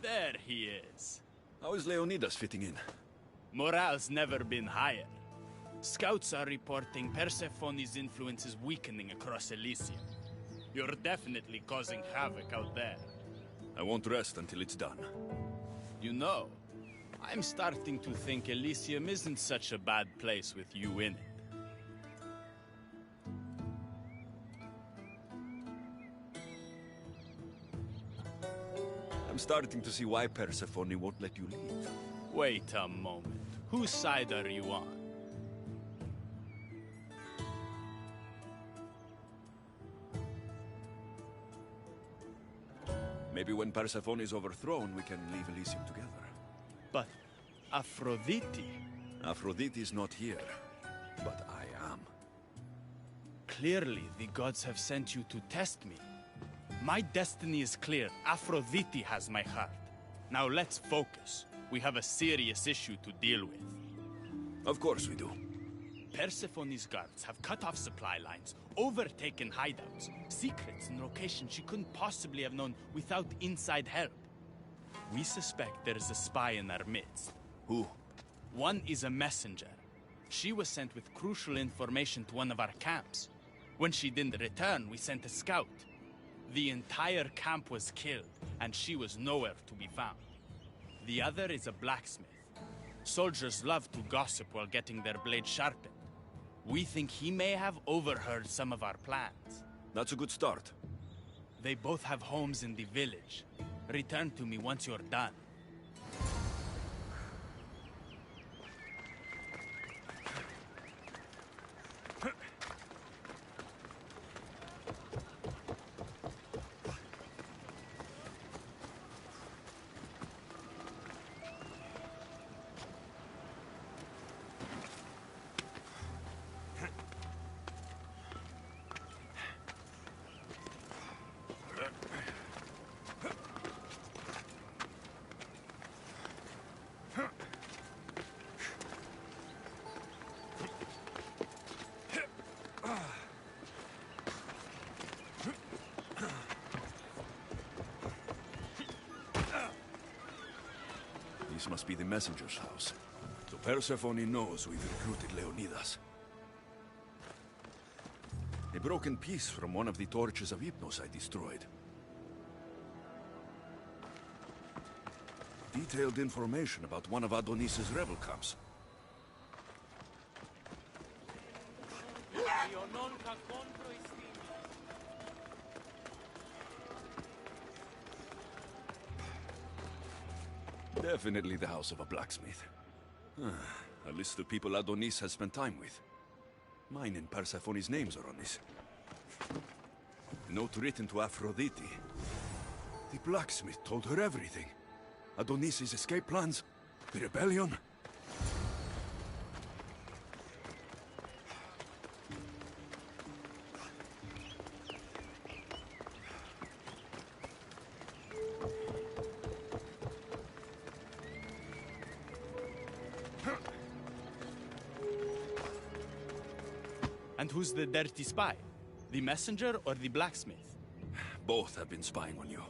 There he is. How is Leonidas fitting in? Morale's never been higher. Scouts are reporting Persephone's influence is weakening across Elysium. You're definitely causing havoc out there. I won't rest until it's done. You know, I'm starting to think Elysium isn't such a bad place with you in it. I'm starting to see why Persephone won't let you leave. Wait a moment. Whose side are you on? Maybe when Persephone is overthrown, we can leave Elysium together. But Aphrodite... Aphrodite is not here, but I am. Clearly, the gods have sent you to test me. My destiny is clear. Aphrodite has my heart. Now let's focus. We have a serious issue to deal with. Of course we do. Persephone's guards have cut off supply lines, overtaken hideouts, secrets and locations she couldn't possibly have known without inside help. We suspect there is a spy in our midst. Who? One is a messenger. She was sent with crucial information to one of our camps. When she didn't return, we sent a scout. The entire camp was killed, and she was nowhere to be found. The other is a blacksmith. Soldiers love to gossip while getting their blades sharpened. We think he may have overheard some of our plans. That's a good start. They both have homes in the village. Return to me once you're done. This must be the messenger's house. So Persephone knows we've recruited Leonidas. A broken piece from one of the torches of Hypnos I destroyed. Detailed information about one of Adonis's rebel camps. Definitely the house of a blacksmith. A list of people Adonis has spent time with. Mine and Persephone's names are on this. Note written to Aphrodite. The blacksmith told her everything. Adonis's escape plans, the rebellion. And who's the dirty spy? The messenger or the blacksmith? Both have been spying on you.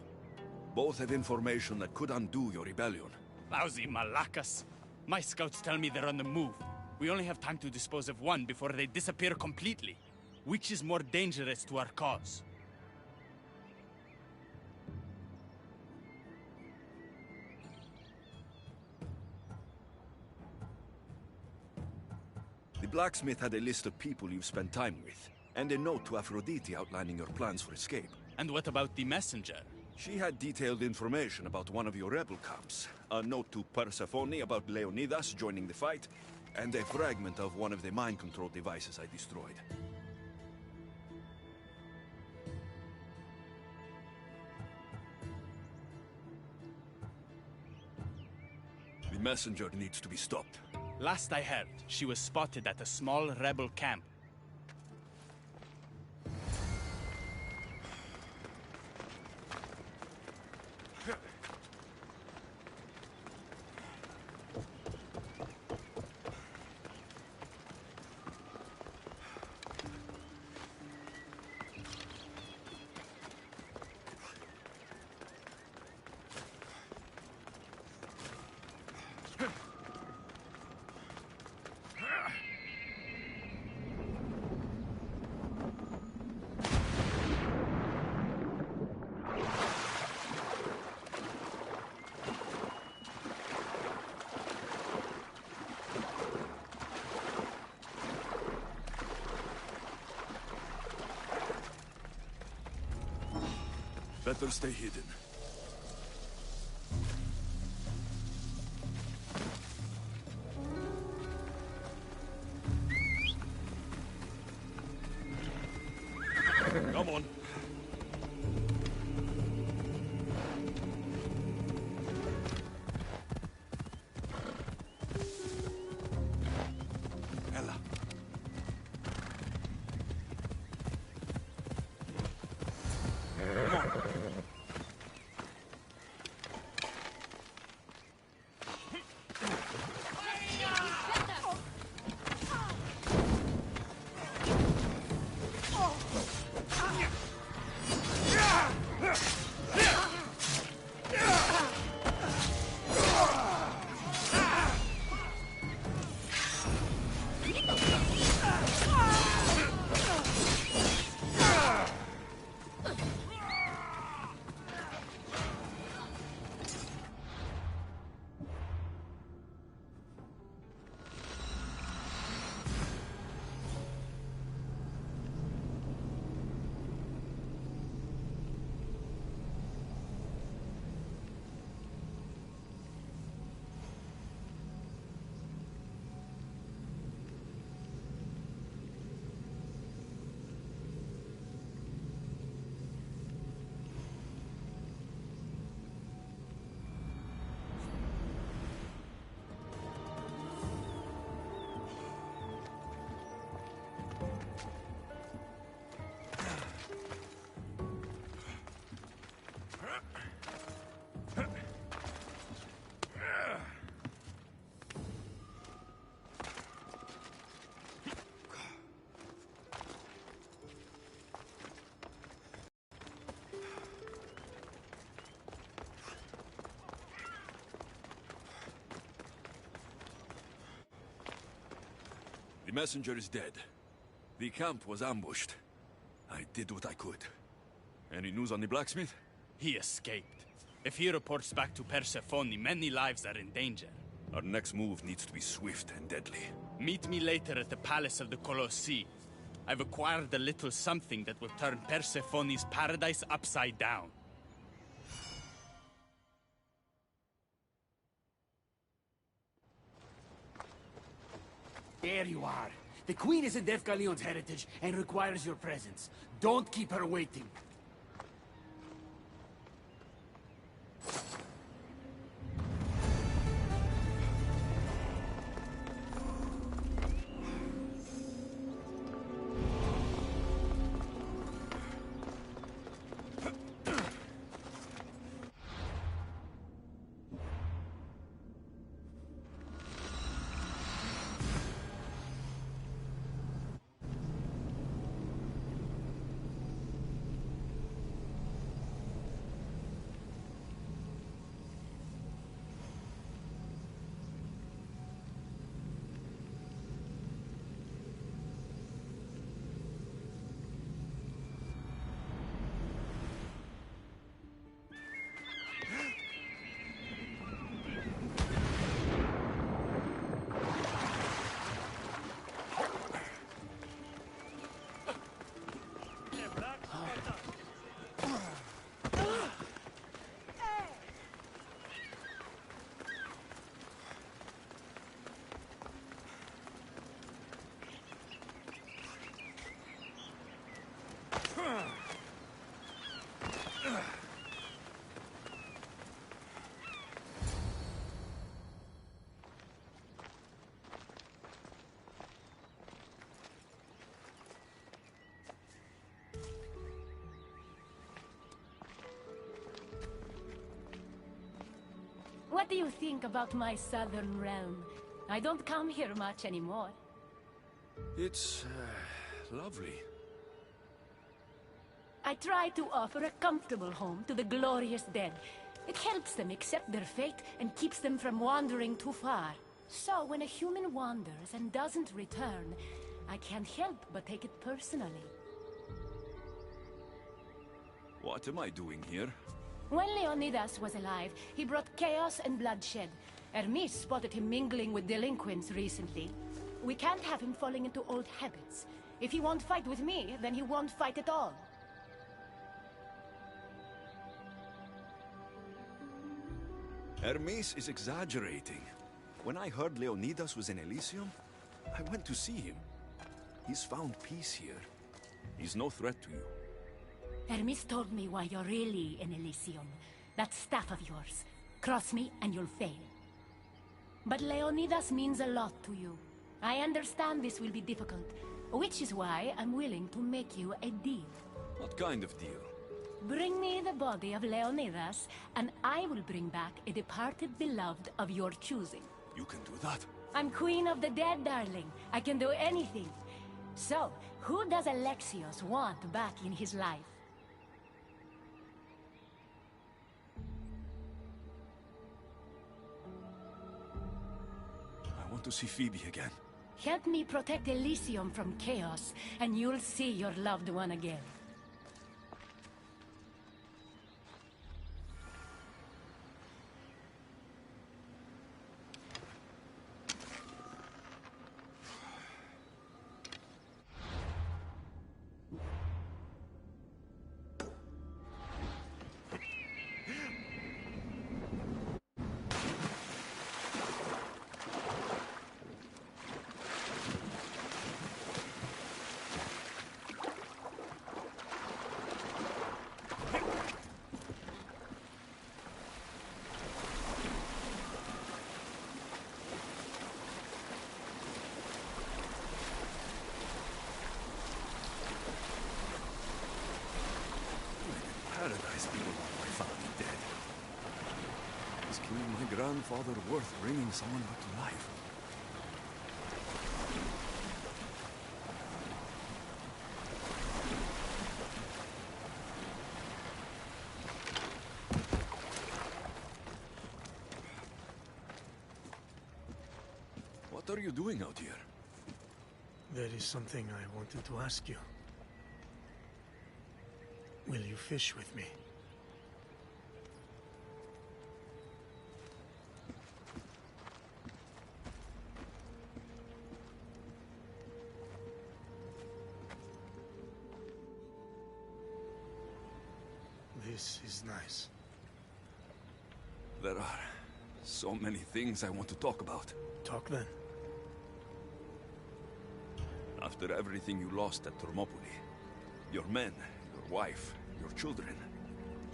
Both have information that could undo your rebellion. Lousy malacas. My scouts tell me they're on the move. We only have time to dispose of one before they disappear completely. Which is more dangerous to our cause? The blacksmith had a list of people you've spent time with, and a note to Aphrodite outlining your plans for escape. And what about the messenger? She had detailed information about one of your rebel camps, a note to Persephone about Leonidas joining the fight, and a fragment of one of the mind control devices I destroyed. The messenger needs to be stopped. Last I heard, she was spotted at a small rebel camp. Better stay hidden. Come on. Ella. The messenger is dead. The camp was ambushed. I did what I could. Any news on the blacksmith? He escaped. If he reports back to Persephone, many lives are in danger. Our next move needs to be swift and deadly. Meet me later at the Palace of the Colossi. I've acquired a little something that will turn Persephone's paradise upside down. There you are. The Queen is in Defgalion's heritage and requires your presence. Don't keep her waiting. What do you think about my southern realm? I don't come here much anymore. It's lovely. I try to offer a comfortable home to the glorious dead. It helps them accept their fate and keeps them from wandering too far. So when a human wanders and doesn't return, I can't help but take it personally. What am I doing here? When Leonidas was alive, he brought chaos and bloodshed. Hermes spotted him mingling with delinquents recently. We can't have him falling into old habits. If he won't fight with me, then he won't fight at all. Hermes is exaggerating. When I heard Leonidas was in Elysium, I went to see him. He's found peace here. He's no threat to you. Hermes told me why you're really in Elysium. That staff of yours. Cross me and you'll fail. But Leonidas means a lot to you. I understand this will be difficult, which is why I'm willing to make you a deal. What kind of deal? Bring me the body of Leonidas, and I will bring back a departed beloved of your choosing. You can do that? I'm queen of the dead, darling. I can do anything. So, who does Alexios want back in his life? I want to see Phoebe again. Help me protect Elysium from chaos, and you'll see your loved one again. Paradise people want my family dead. Is killing my grandfather worth bringing someone back to life? What are you doing out here? There is something I wanted to ask you. Will you fish with me? This is nice. There are so many things I want to talk about. Talk then. After everything you lost at Thermopylae, your men, your wife, your children,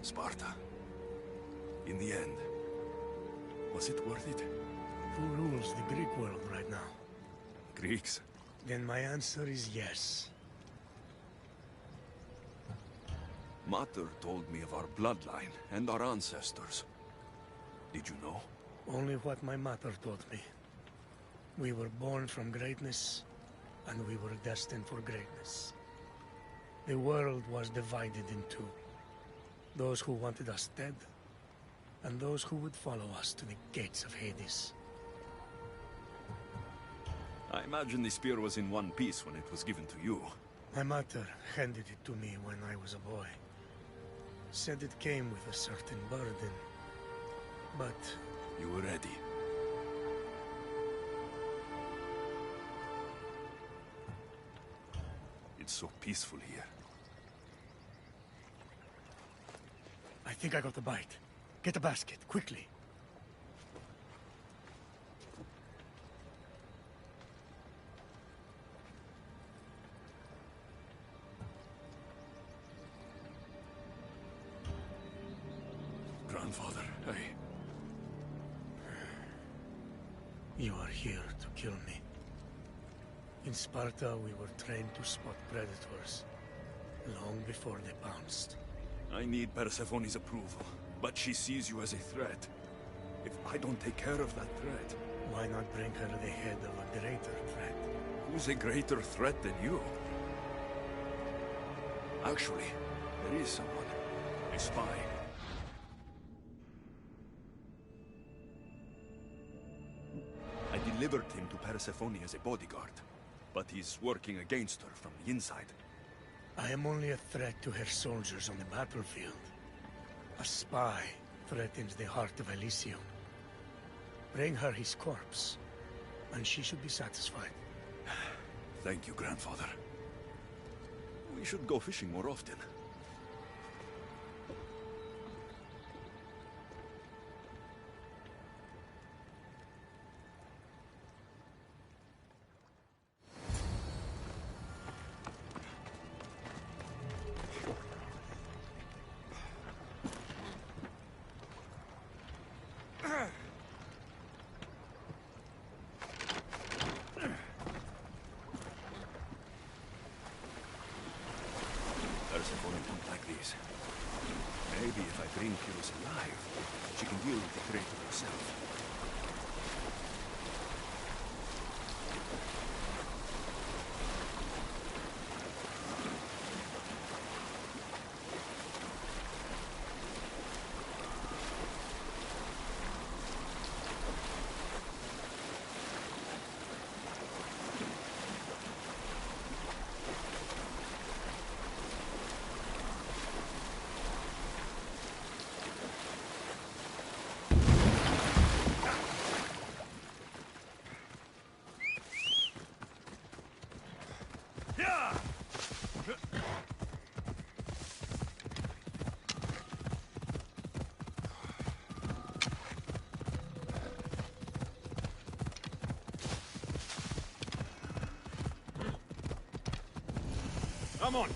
Sparta. In the end, was it worth it? Who rules the Greek world right now? Greeks? Then my answer is yes. Mater told me of our bloodline and our ancestors. Did you know? Only what my mother taught me. We were born from greatness, and we were destined for greatness. The world was divided in two. Those who wanted us dead, and those who would follow us to the gates of Hades. I imagine the spear was in one piece when it was given to you. My mother handed it to me when I was a boy. Said it came with a certain burden, but... You were ready. It's so peaceful here. I think I got the bite. Get a basket, quickly. Grandfather, You are here to kill me. In Sparta, we were trained to spot predators, long before they pounced. I need Persephone's approval, but she sees you as a threat. If I don't take care of that threat, Why not bring her the head of a greater threat? who's a greater threat than you? Actually, there is someone. A spy. I delivered him to Persephone as a bodyguard, but he's working against her from the inside. I am only a threat to her soldiers on the battlefield. A spy threatens the heart of Elysium. Bring her his corpse, and she should be satisfied. Thank you, grandfather. We should go fishing more often. Persephone won't like this. Maybe if I bring Pyrrhus alive, she can deal with the traitor herself. Come on!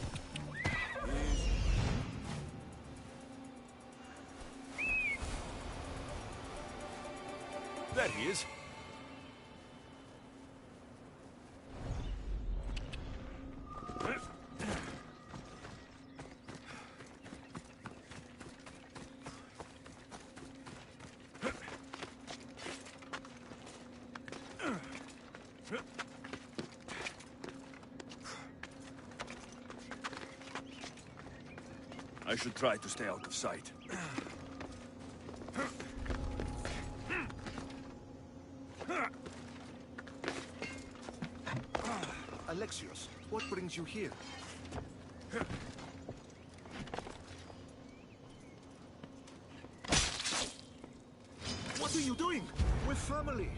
There he is. I should try to stay out of sight. Alexios, what brings you here? What are you doing? We're family.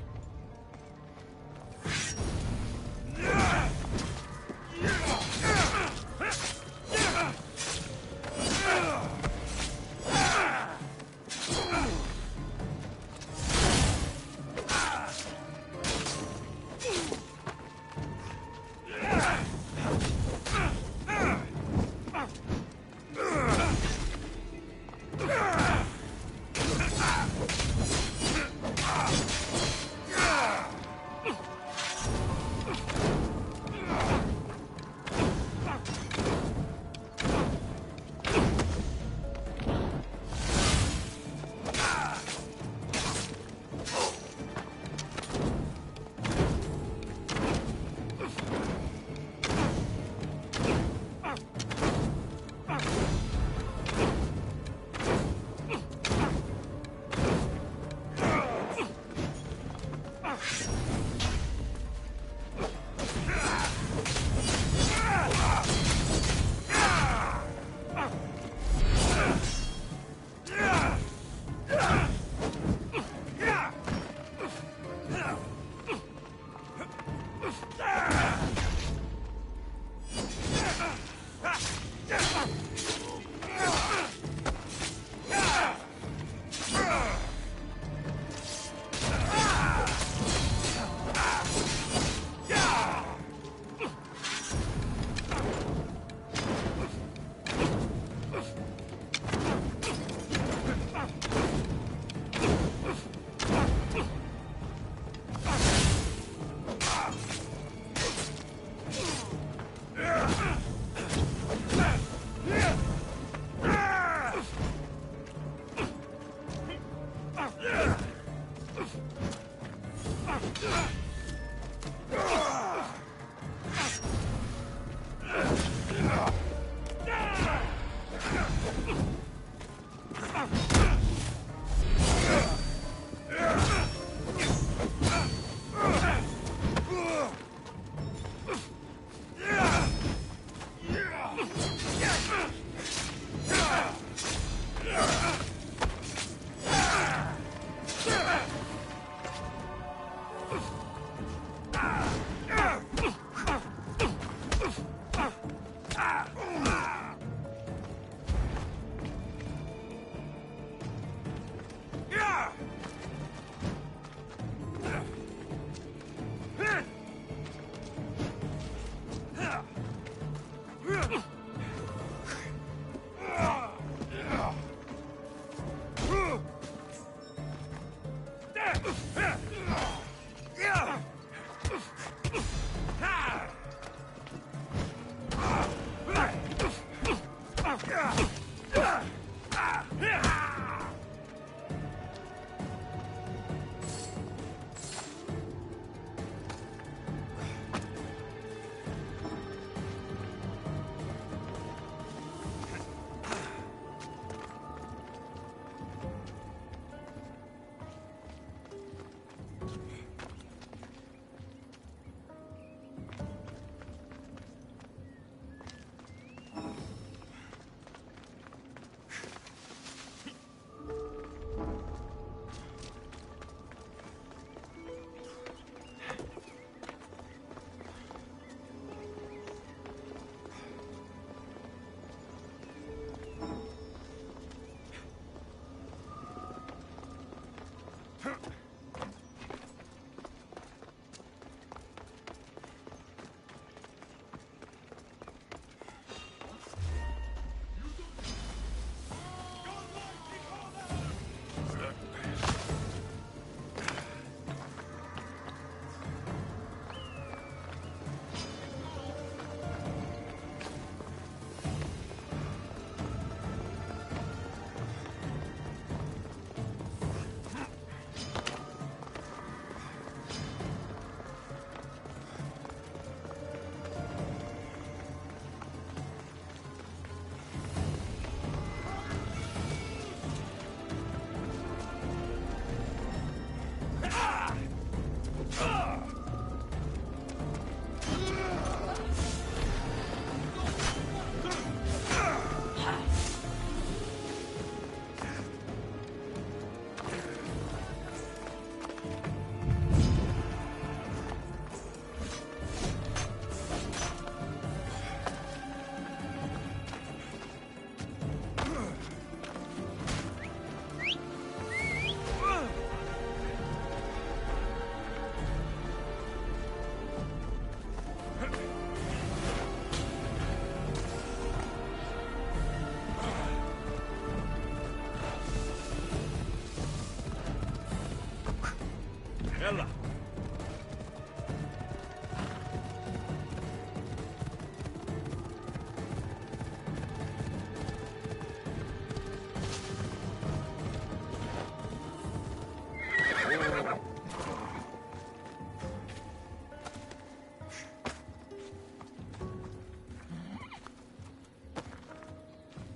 Ella!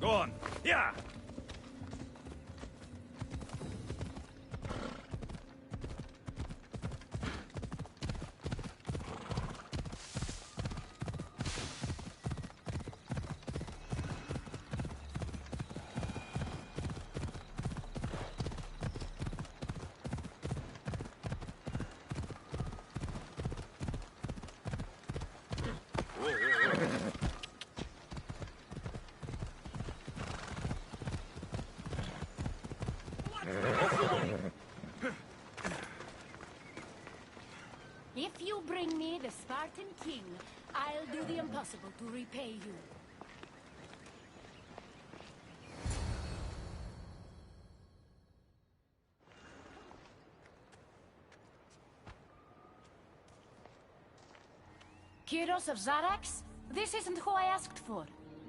Go on! Yeah! If you bring me the Spartan king, I'll do the impossible to repay you. Kyros of Zarax? This isn't who I asked for.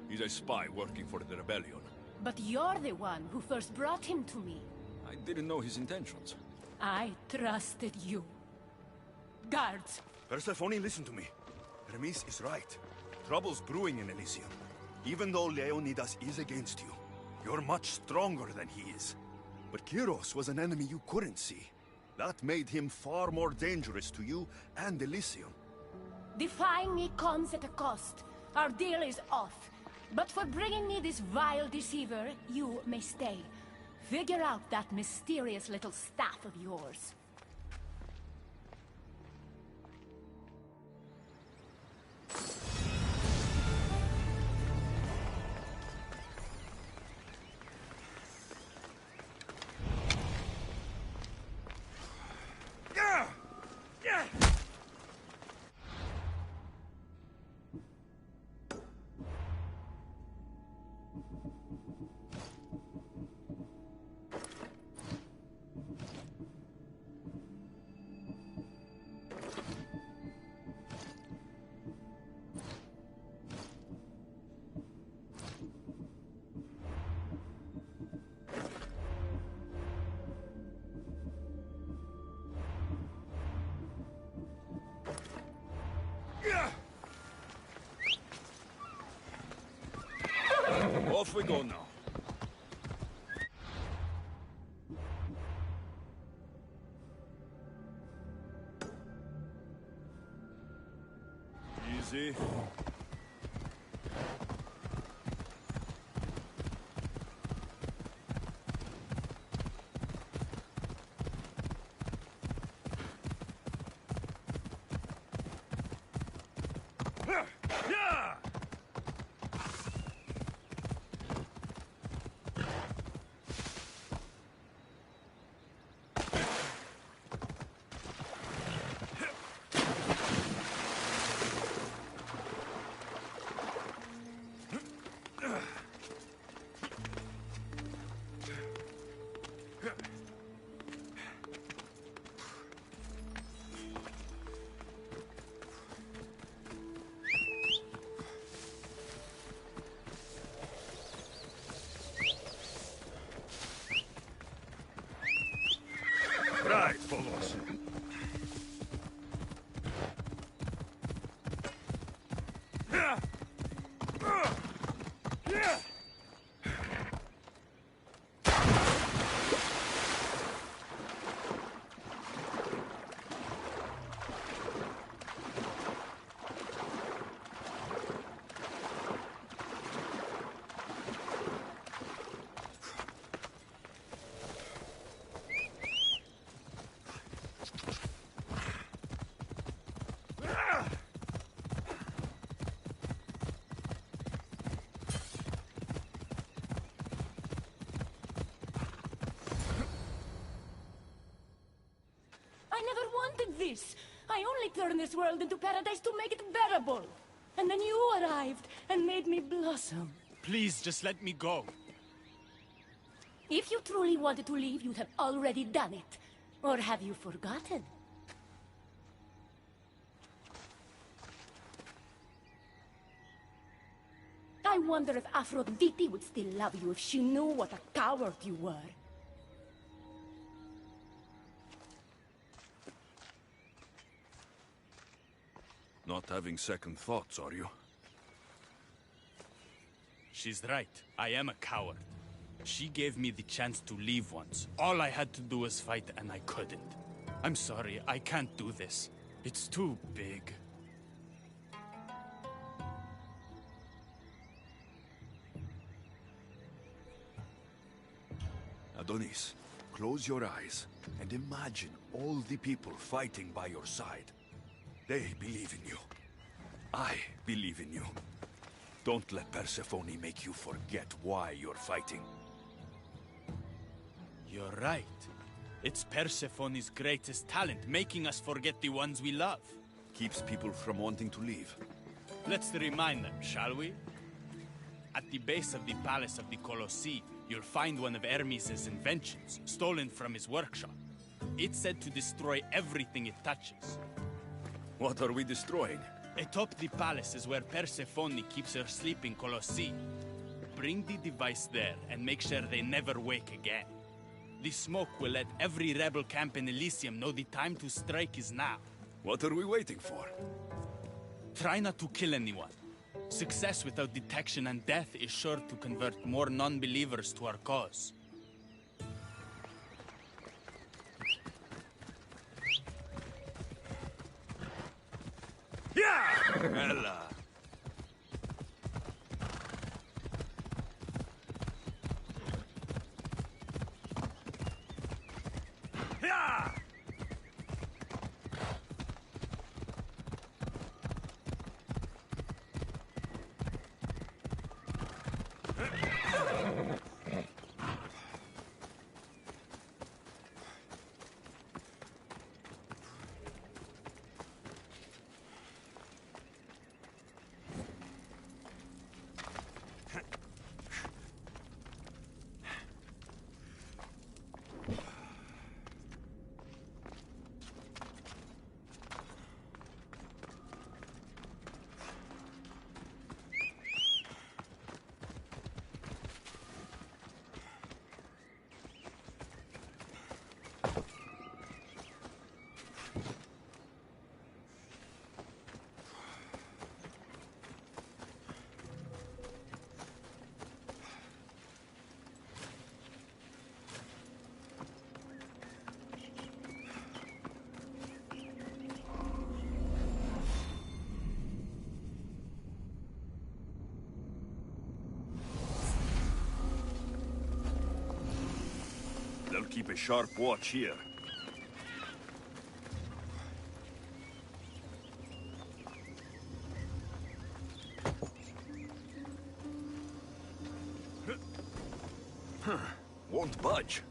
He's a spy working for the rebellion. But you're the one who first brought him to me. I didn't know his intentions. I trusted you. Guards! Persephone, listen to me. Hermes is right. Trouble's brewing in Elysium. Even though Leonidas is against you, you're much stronger than he is. But Kyros was an enemy you couldn't see. That made him far more dangerous to you and Elysium. Defying me comes at a cost. Our deal is off. But for bringing me this vile deceiver, you may stay. Figure out that mysterious little staff of yours. Off we go now. Easy. Right, Phobos. This. I only turned this world into paradise to make it bearable. And then you arrived and made me blossom. Please, just let me go. If you truly wanted to leave, you'd have already done it. Or have you forgotten? I wonder if Aphrodite would still love you if she knew what a coward you were. Not having second thoughts, are you? She's right. I am a coward. She gave me the chance to leave once. All I had to do was fight, and I couldn't. I'm sorry, I can't do this. It's too big. Adonis, close your eyes and imagine all the people fighting by your side. They believe in you. I believe in you. Don't let Persephone make you forget why you're fighting. You're right. It's Persephone's greatest talent, making us forget the ones we love. Keeps people from wanting to leave. Let's remind them, shall we? At the base of the palace of the Colossi, you'll find one of Hermes' inventions, stolen from his workshop. It's said to destroy everything it touches. What are we destroying? Atop the palace is where Persephone keeps her sleeping Colossi. Bring the device there and make sure they never wake again. The smoke will let every rebel camp in Elysium know the time to strike is now. What are we waiting for? Try not to kill anyone. Success without detection and death is sure to convert more non-believers to our cause. Yeah! Hella! Yeah! They'll keep a sharp watch here. Won't budge.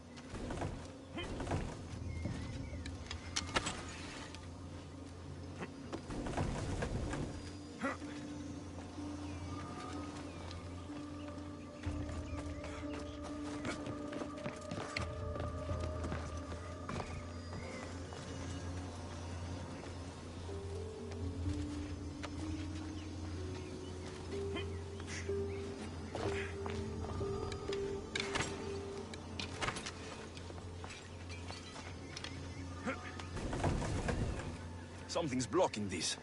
Something's blocking this.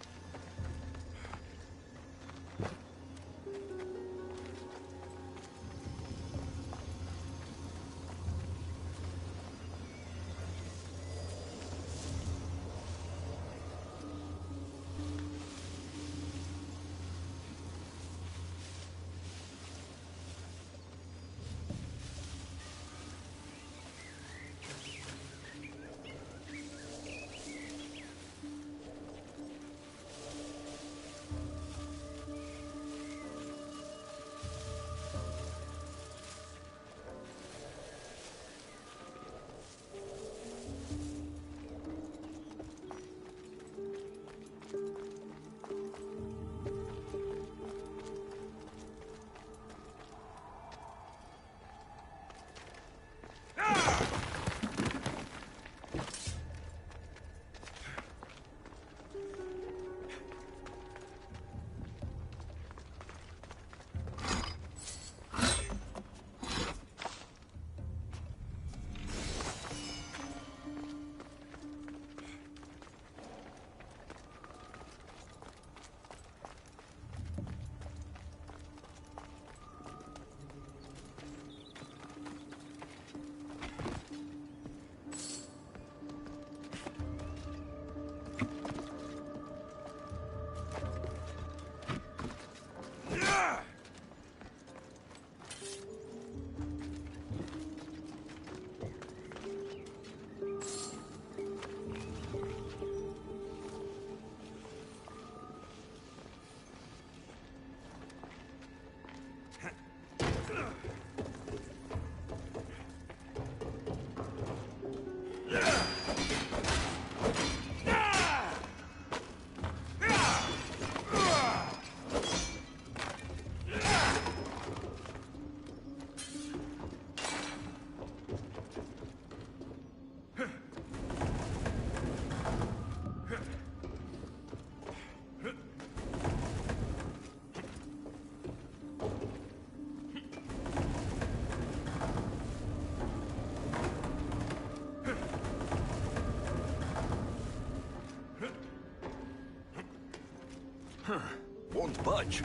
Won't budge.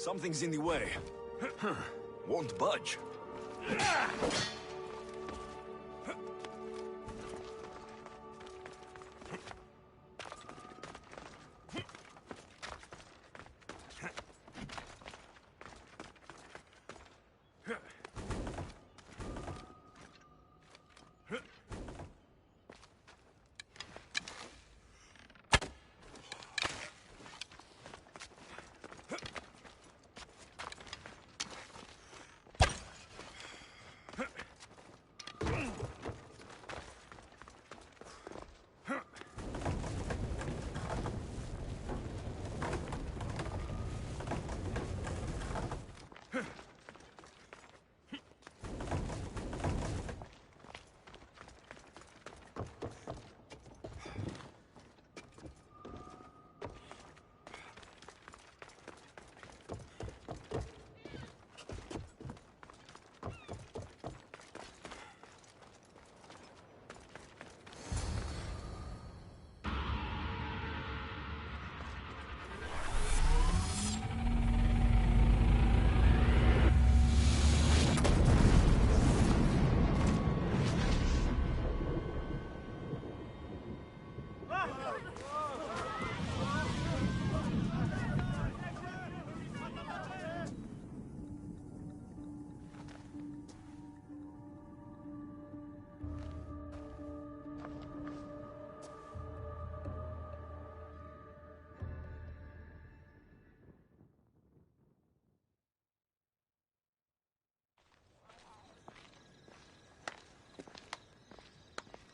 Something's in the way. Won't budge.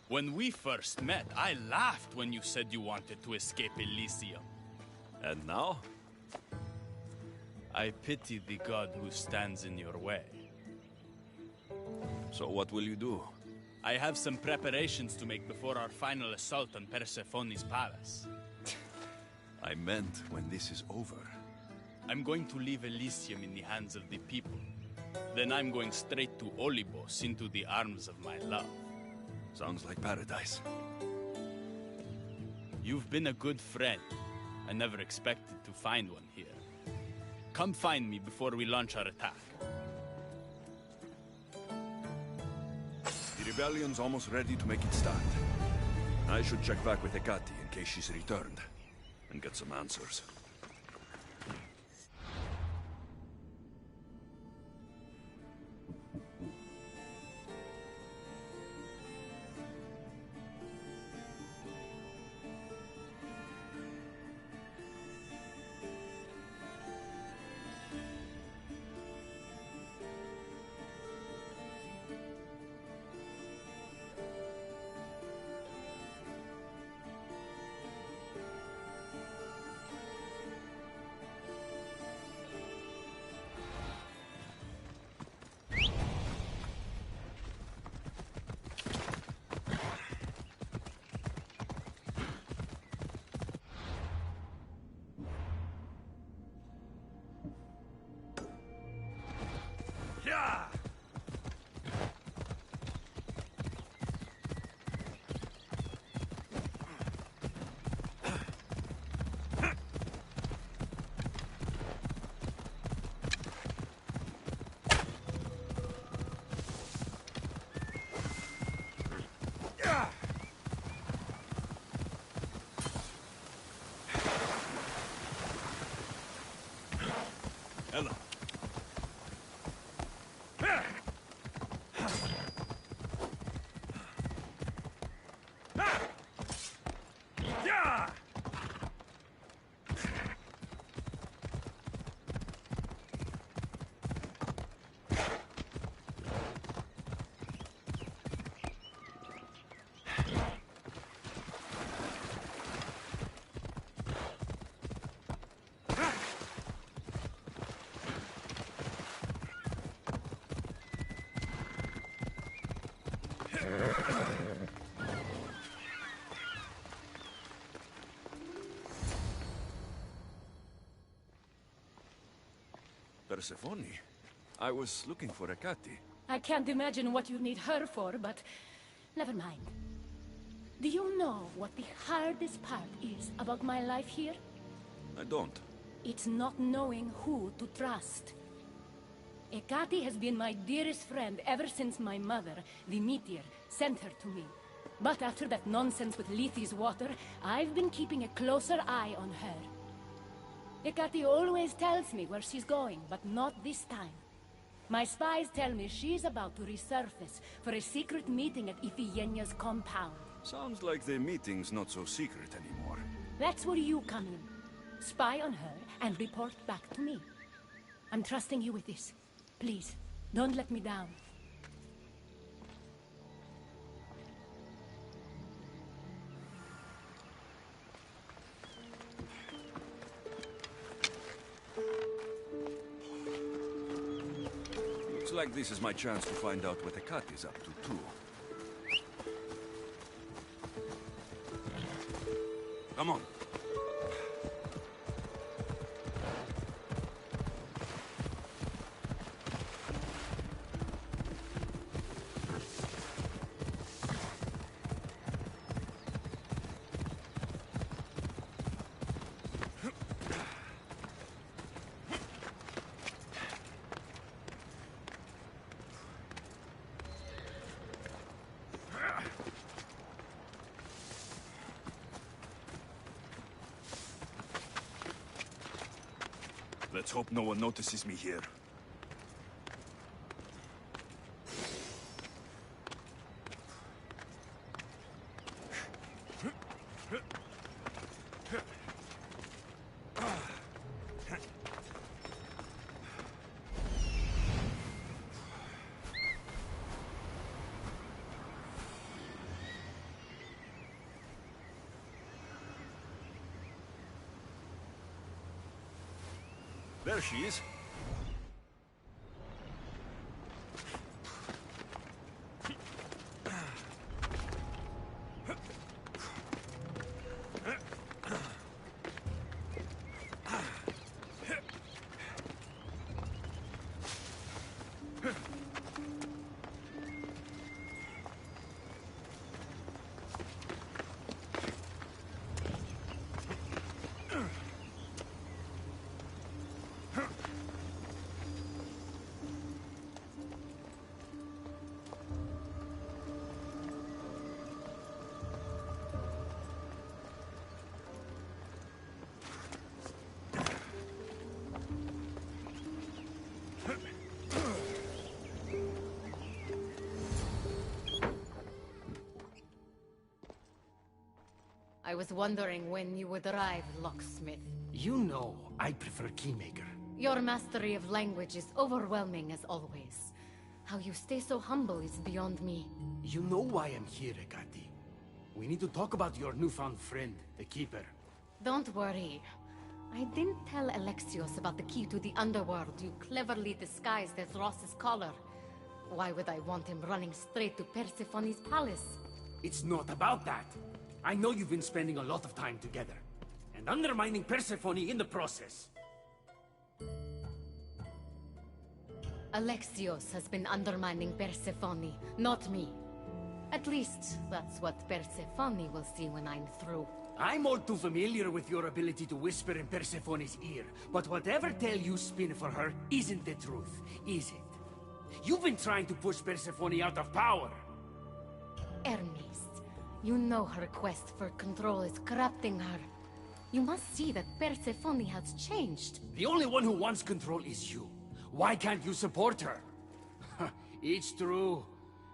When we first met, I laughed when you said you wanted to escape Elysium. And now? I pity the god who stands in your way. So what will you do? I have some preparations to make before our final assault on Persephone's palace. I meant when this is over. I'm going to leave Elysium in the hands of the people. Then I'm going straight to Olibos, into the arms of my love. Sounds like paradise. You've been a good friend. I never expected to find one here. Come find me before we launch our attack. The rebellion's almost ready to make its stand. I should check back with Hecate in case she's returned, and get some answers. Ella. Persephone? I was looking for Hecate. I can't imagine what you need her for, but never mind. Do you know what the hardest part is about my life here? I don't. It's not knowing who to trust. Hecate has been my dearest friend ever since my mother, the meteor, sent her to me. But after that nonsense with Lethe's water, I've been keeping a closer eye on her. Hecate always tells me where she's going, but not this time. My spies tell me she's about to resurface for a secret meeting at Iphigenia's compound. Sounds like the meeting's not so secret anymore. That's where you come in. Spy on her and report back to me. I'm trusting you with this. Please, don't let me down. Looks like this is my chance to find out what Hecate is up to, too. Come on. Let's hope no one notices me here. There she is. I was wondering when you would arrive, locksmith. You know, I prefer Keymaker. Your mastery of language is overwhelming as always. How you stay so humble is beyond me. You know why I'm here, Ekati. We need to talk about your newfound friend, the Keeper. Don't worry. I didn't tell Alexios about the key to the underworld you cleverly disguised as Ross's collar. Why would I want him running straight to Persephone's palace? It's not about that. I know you've been spending a lot of time together, and undermining Persephone in the process. Alexios has been undermining Persephone, not me. At least, that's what Persephone will see when I'm through. I'm all too familiar with your ability to whisper in Persephone's ear, but whatever tale you spin for her isn't the truth, is it? You've been trying to push Persephone out of power. Hermes, you know her quest for control is corrupting her. You must see that Persephone has changed. The only one who wants control is you. Why can't you support her? It's true.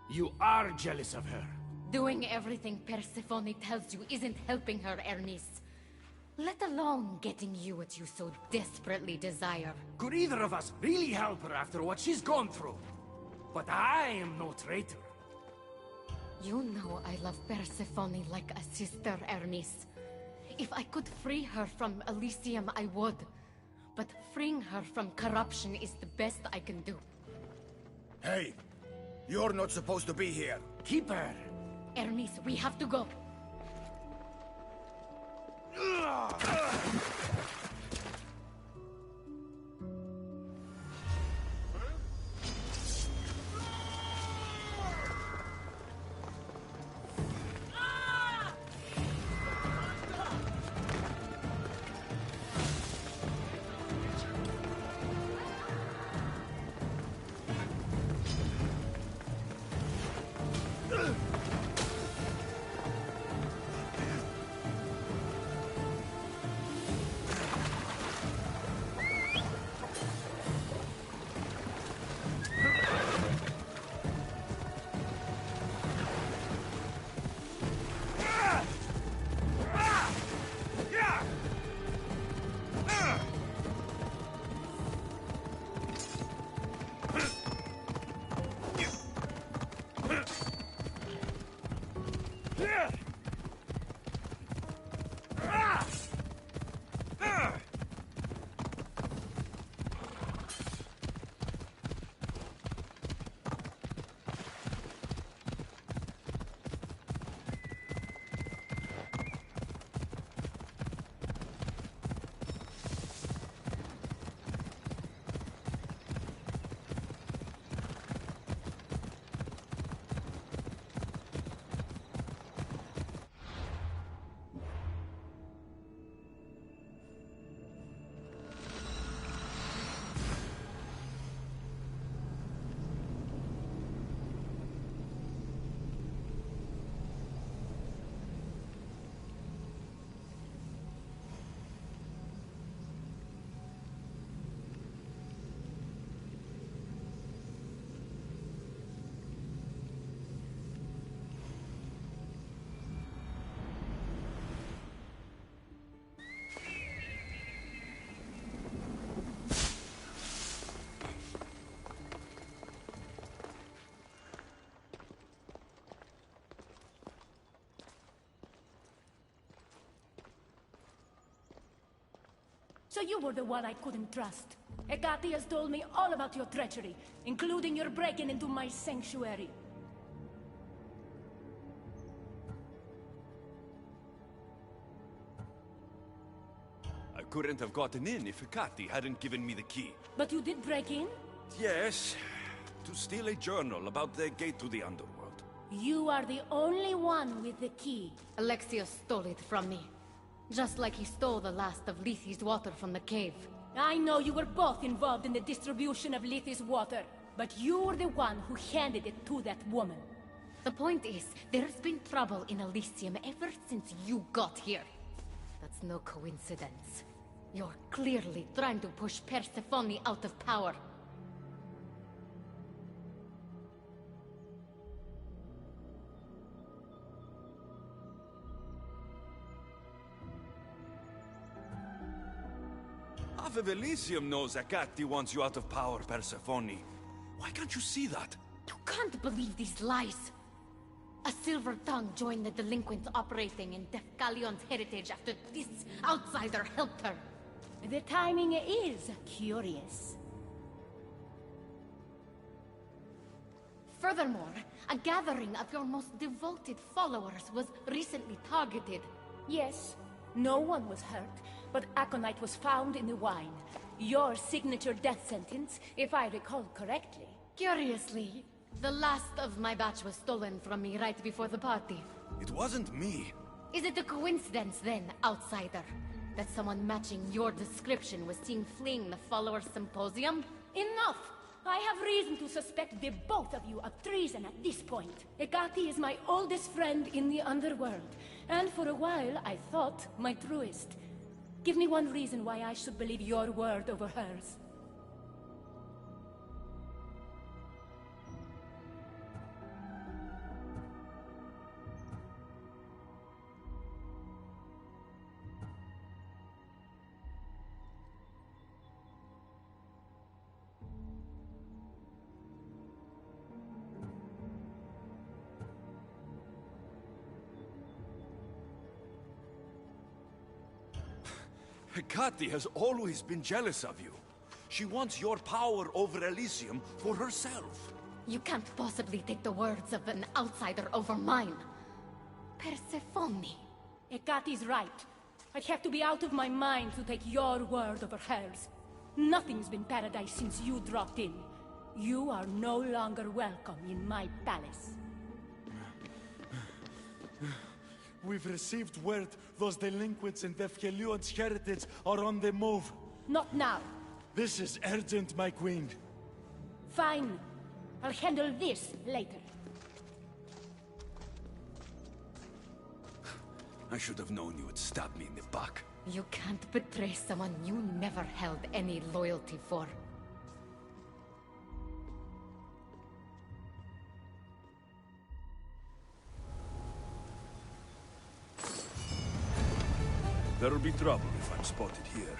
You are jealous of her. Doing everything Persephone tells you isn't helping her, Hermes. Let alone getting you what you so desperately desire. Could either of us really help her after what she's gone through? But I am no traitor. You know I love Persephone like a sister, Hermes. If I could free her from Elysium, I would. But freeing her from corruption is the best I can do. Hey, you're not supposed to be here. Keep her. Hermes, we have to go. So you were the one I couldn't trust. Hecate has told me all about your treachery, including your breaking into my sanctuary. I couldn't have gotten in if Hecate hadn't given me the key. But you did break in? Yes, to steal a journal about the gate to the underworld. You are the only one with the key. Alexios stole it from me. Just like he stole the last of Lethi's water from the cave. I know you were both involved in the distribution of Lethi's water, but you were the one who handed it to that woman. The point is, there's been trouble in Elysium ever since you got here. That's no coincidence. You're clearly trying to push Persephone out of power. Half of Elysium knows Hecate wants you out of power, Persephone. Why can't you see that? You can't believe these lies. A silver tongue joined the delinquents operating in Defcalion's heritage after this outsider helped her. The timing is curious. Furthermore, a gathering of your most devoted followers was recently targeted. Yes, no one was hurt, but aconite was found in the wine. Your signature death sentence, if I recall correctly. Curiously, the last of my batch was stolen from me right before the party. It wasn't me. Is it a coincidence then, outsider, that someone matching your description was seen fleeing the followers' symposium? Enough! I have reason to suspect the both of you of treason at this point. Hecate is my oldest friend in the underworld, and for a while I thought my truest. Give me one reason why I should believe your word over hers. Hecate has always been jealous of you. She wants your power over Elysium for herself. You can't possibly take the words of an outsider over mine. Persephone. Hecate's right. I'd have to be out of my mind to take your word over hers. Nothing's been paradise since you dropped in. You are no longer welcome in my palace. We've received word those delinquents in Defkelion's heritage are on the move. Not now. This is urgent, my queen. Fine. I'll handle this later. I should have known you would stab me in the back. You can't betray someone you never held any loyalty for. There'll be trouble if I'm spotted here.